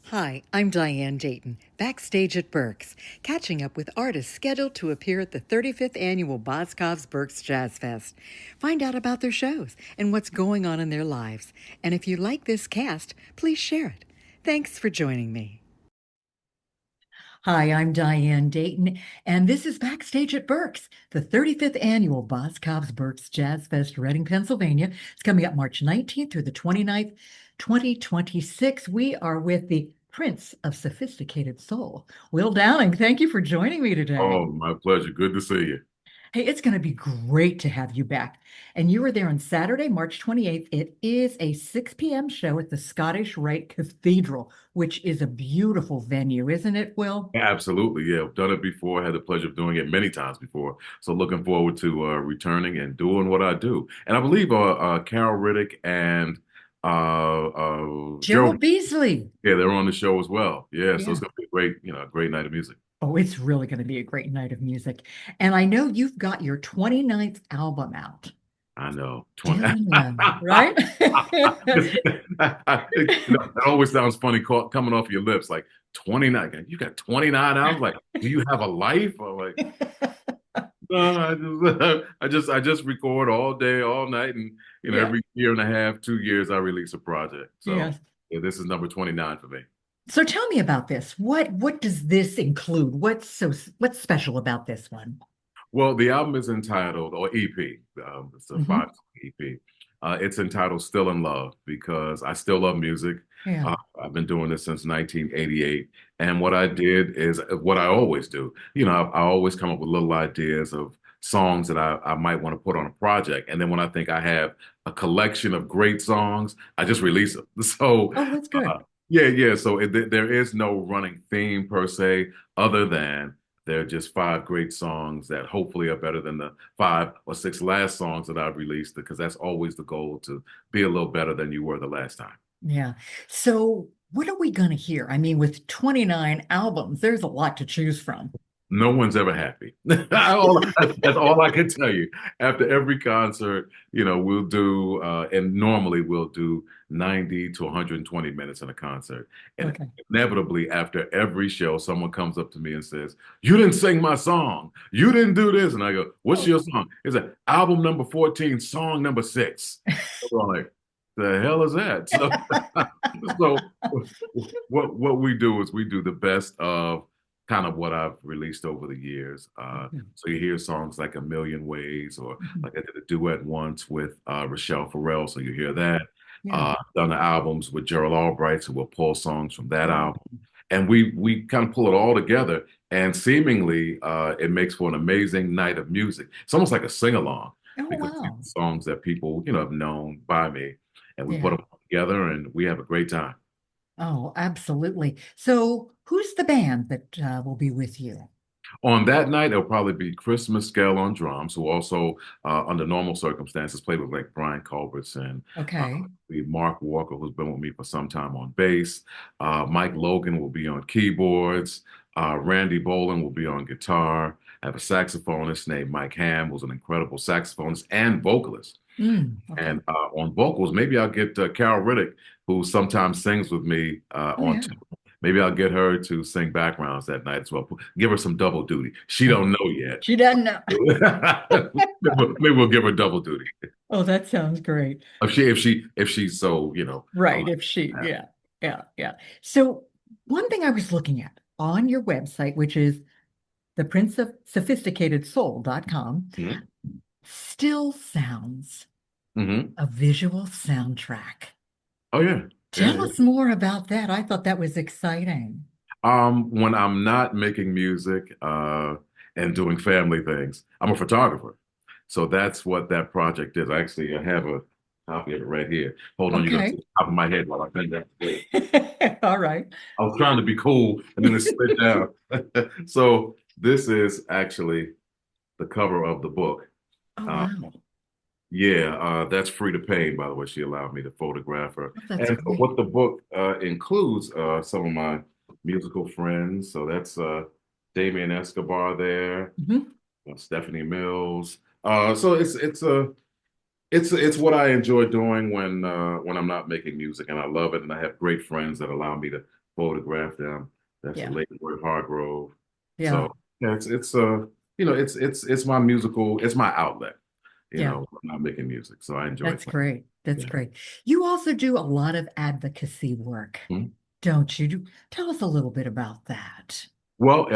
Hi, I'm Diane Dayton, backstage at Berks, catching up with artists scheduled to appear at the 35th annual Boscov's Berks Jazz Fest. Find out about their shows and what's going on in their lives. And if you like this cast, please share it. Thanks for joining me. Hi, I'm Diane Dayton, and this is Backstage at Berks, the 35th annual Boscov's Berks Jazz Fest, Reading, Pennsylvania. It's coming up March 19th through the 29th, 2026. We are with the Prince of Sophisticated Soul, Will Downing. Thank you for joining me today. Oh, my pleasure. Good to see you. Hey, it's going to be great to have you back. And you were there on Saturday, March 28th. It is a 6 p.m. show at the Scottish Rite Cathedral, which is a beautiful venue, isn't it, Will? Absolutely. Yeah, I've done it before. Had the pleasure of doing it many times before. So looking forward to returning and doing what I do. And I believe Carol Riddick and Joe, Gerald Beasley. yeah, they're on the show as well. Yeah, so it's Yeah. gonna be a great, great night of music. Oh, it's really going to be a great night of music. And I know you've got your 29th album out. I know. 20. Dylan Young, right? That always sounds funny coming off your lips, like 29. You got 29 albums? Like, do you have a life? Or like, no, I just record all day, all night, and Yeah. every year and a half, 2 years, I release a project. So Yes. yeah, this is number 29 for me. So tell me about this. What does this include? What's special about this one? Well, the album is entitled, or EP, it's a Hmm. five EP. It's entitled Still in Love because I still love music. Yeah. I've been doing this since 1988. And what I did is what I always do. I always come up with little ideas of songs that I might want to put on a project. And then when I think I have a collection of great songs, I just release them. So, Oh, that's uh, good. yeah, yeah. So there is no running theme per se, other than they're just five great songs that hopefully are better than the five or six last songs that I've released, because that's always the goal, to be a little better than you were the last time. Yeah. So what are we going to hear? I mean, with 29 albums, there's a lot to choose from. No one's ever happy. That's all I can tell you. After every concert, we'll do, and normally we'll do 90 to 120 minutes in a concert. And Okay. inevitably, after every show, someone comes up to me and says, "You didn't sing my song. You didn't do this." And I go, "What's Oh. your song?" It's like album number 14, song number 6. I'm like, the hell is that? So what we do is we do the best of kind of what I've released over the years. Mhm. So you hear songs like A Million Ways, or Mhm. like I did a duet once with Rochelle Farrell, so you hear that. Yeah. Done the albums with Gerald Albright, so we'll pull songs from that Oh, album. And we kind of pull it all together, and seemingly it makes for an amazing night of music. It's almost like a sing-along, oh, because these wow. are songs that people, have known by me, and we put Yeah. them all together and we have a great time. Oh, absolutely. So who's the band that will be with you? On that night, it'll probably be Chris Mescal on drums, who also, under normal circumstances, played with like Brian Culbertson. Okay. We Mark Walker, who's been with me for some time, on bass. Mike Logan will be on keyboards. Randy Boland will be on guitar. I have a saxophonist named Mike Ham, who's an incredible saxophonist and vocalist. Okay. And on vocals, maybe I'll get Carol Riddick, who sometimes sings with me Oh, on yeah. tour. Maybe I'll get her to sing backgrounds that night as well. Give her some double duty. She don't know yet. She doesn't know. Maybe we'll give her double duty. Oh, that sounds great. If she's so, Right. allowed. If she, yeah, yeah, yeah. So one thing I was looking at on your website, which is theprinceofsophisticatedsoul.com, Mhm. still sounds Mhm. a visual soundtrack. Oh yeah. Yeah, Tell yeah. us more about that. I thought that was exciting. When I'm not making music and doing family things, I'm a photographer. So that's what that project is. Actually, I have a copy of it right here. Hold on, you're gonna see Okay. the top of my head while I bend that. All right. I was trying to be cool, and then it slid down. So this is actually the cover of the book. Oh, Uh, wow. yeah, that's Frida Payne, by the way. She allowed me to photograph her. Oh, that's And so great. what the book includes, some of my musical friends. So that's Damien Escobar there, Mhm. Stephanie Mills. So it's what I enjoy doing when I'm not making music, and I love it. And I have great friends that allow me to photograph them. That's the Yeah. late Roy Hargrove. Yeah. So yeah, it's my musical, it's my outlet. Yeah. I'm not making music, so I enjoy That's playing. great. That's Yeah. great. You also do a lot of advocacy work, Mhm. don't you? Tell us a little bit about that. Well,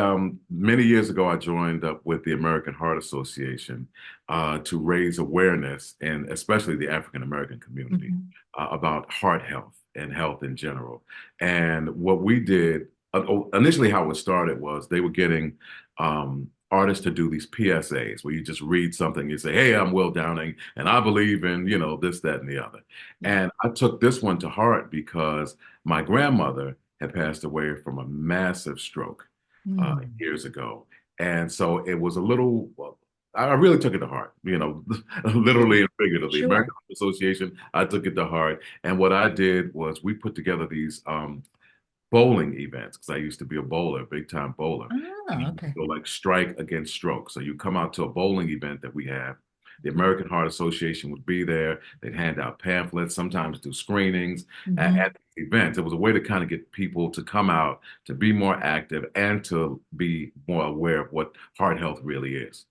many years ago, I joined up with the American Heart Association to raise awareness, and especially the African American community, Mhm. about heart health and health in general. And what we did initially, how it started was they were getting artists to do these PSAs where you just read something, you say, "Hey, I'm Will Downing, and I believe in this, that, and the other." Yeah. And I took this one to heart because my grandmother had passed away from a massive stroke Mm. years ago. And so it was a little, well, I really took it to heart, literally and figuratively. American Sure. Heart Association, I took it to heart. And what I did was we put together these bowling events because I used to be a bowler, big time bowler. And Ah, you okay. go like strike against stroke. So you come out to a bowling event that we have. The American Heart Association would be there. They'd hand out pamphlets, sometimes do screenings Hmm. at the events. It was a way to kind of get people to come out, to be more active, and to be more aware of what heart health really is.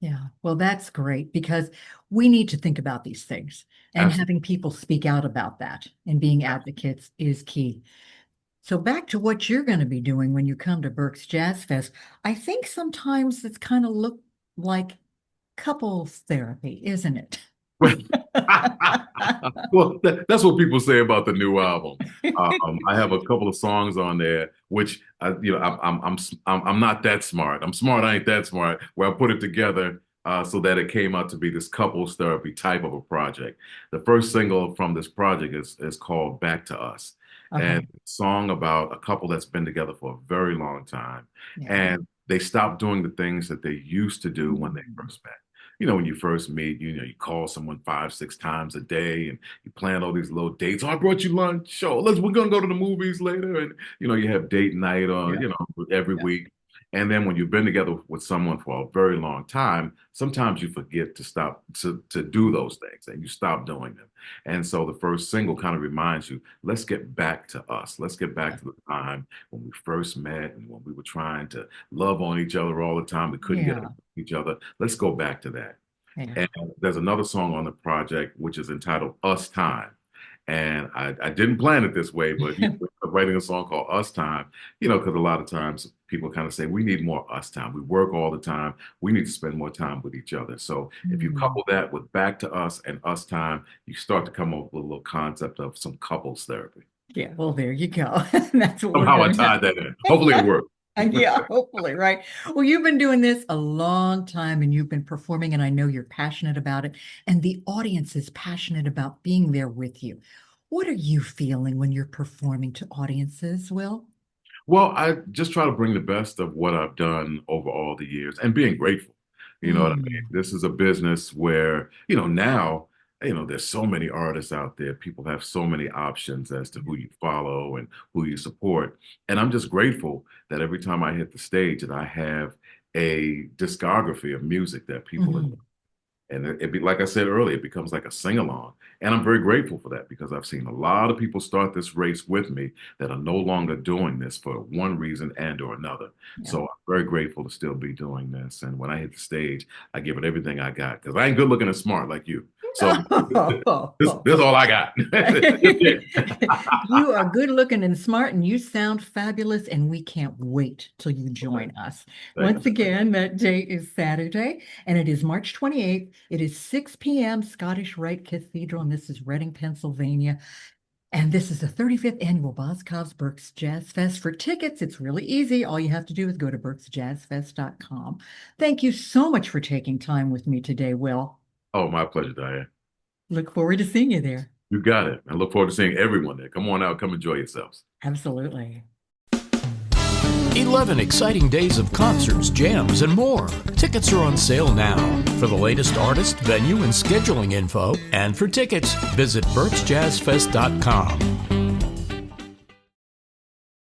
Yeah. Well, that's great because we need to think about these things, and Absolutely. having people speak out about that and being advocates is key. So back to what you're going to be doing when you come to Berks Jazz Fest. I think sometimes it's kind of look like couples therapy, isn't it? Well, that's what people say about the new album. I have a couple of songs on there, which I'm not that smart. I'm smart. I ain't that smart. Where I put it together so that it came out to be this couples therapy type of a project. The first single from this project is called "Back to Us," and Okay. it's a song about a couple that's been together for a very long time, Yeah. and they stopped doing the things that they used to do when they Mm. first met. When you first meet, you call someone 5, 6 times a day and you plan all these little dates. Oh, I brought you lunch. Oh, we're gonna go to the movies later. And you have date night Yeah. every Yeah. week. And then when you've been together with someone for a very long time, sometimes you forget to stop to do those things and you stop doing them. And so the first single kind of reminds you, let's get back to us. Let's get back to the time when we first met and when we were trying to love on each other all the time. We couldn't get Yeah. each other. Let's go back to that. Yeah. And there's another song on the project which is entitled Us Time. And I didn't plan it this way, but writing a song called Us Time, because a lot of times people kind of say we need more us time. We work all the time. We need to spend more time with each other. So if you Mm. couple that with Back to Us and Us Time, you start to come up with a little concept of some couples therapy. Yeah. Well, there you go. That's what we're Somehow I going to tied that in. Hopefully it worked. Yeah, hopefully, right? Well, you've been doing this a long time and you've been performing, and I know you're passionate about it, and the audience is passionate about being there with you. What are you feeling when you're performing to audiences, Will? Well, I just try to bring the best of what I've done over all the years and being grateful. You know what I mean? Mm. This is a business where, now, there's so many artists out there. People have so many options as to who you follow and who you support. And I'm just grateful that every time I hit the stage that I have a discography of music that people enjoy. Mhm. And it be like I said earlier, it becomes like a sing along. And I'm very grateful for that because I've seen a lot of people start this race with me that are no longer doing this for one reason and or another. Yeah. So I'm very grateful to still be doing this. And when I hit the stage, I give it everything I got because I ain't good looking and smart like you. So this is all I got. That's it. You are good looking and smart, and you sound fabulous, and we can't wait till you join us. Thank Once you. again, that date is Saturday, and it is March 28th. It is 6 p.m., Scottish Rite Cathedral, and this is Reading, Pennsylvania. And this is the 35th annual Boscov's Berks Jazz Fest. For tickets, it's really easy. All you have to do is go to berksjazzfest.com. Thank you so much for taking time with me today, Will. Oh, my pleasure, Diane. Look forward to seeing you there. You got it. I look forward to seeing everyone there. Come on out, come enjoy yourselves. Absolutely. 11 exciting days of concerts, jams, and more. Tickets are on sale now. For the latest artist, venue, and scheduling info, and for tickets, visit berksjazzfest.com.